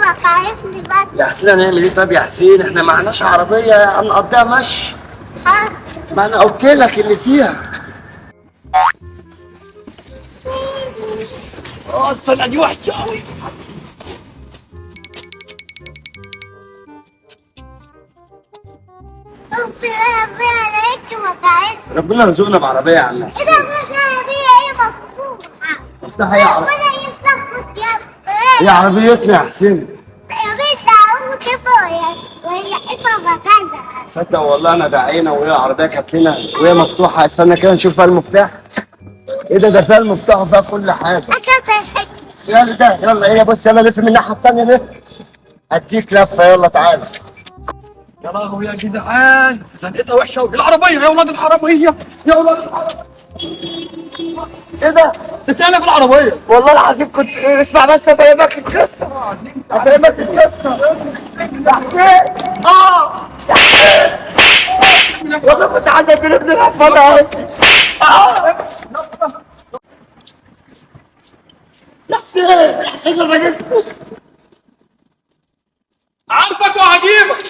وقعت لي بس. يا حسين هنعمل ايه؟ طب يا حسين احنا معناش عربيه هنقضيها مشي. ها. ما انا قلت لك اللي فيها. السنه دي وحشه قوي. في ربنا لقيت وقعت. ربنا رزقنا بعربيه يا عم حسين. ايه ده؟ مش عربية، هي مفتوحة. مفتاحها ايه يا عربيه؟ ربنا يسلمك يا هي عربيتنا يا حسين. يا باشا هو كفاية وهي حفا مكانها. صدق والله انا دعينا وهي العربيه كانت لنا وهي مفتوحه. استنى كده نشوف فيها المفتاح. ايه ده فيها المفتاح وفيها كل حاجه. أكلت الحكي. يلا ده يلا ايه بص يلا لف من الناحيه الثانيه لف. اديك لفه يلا تعالى. يا لهوي يا جدعان، زنقتها وحشه قوي. العربيه يا اولاد الحراميه، يا اولاد الحراميه. ايه ده؟ تتلاقينا في العربيه. والله العظيم كنت اسمع بس افهمك القصه. افهمك القصه يا حسين. يا حسين والله كنت عايز اديله ابن الحفاضه اصلا. يا حسين يا حسين الراجل عارفك وهجيبك.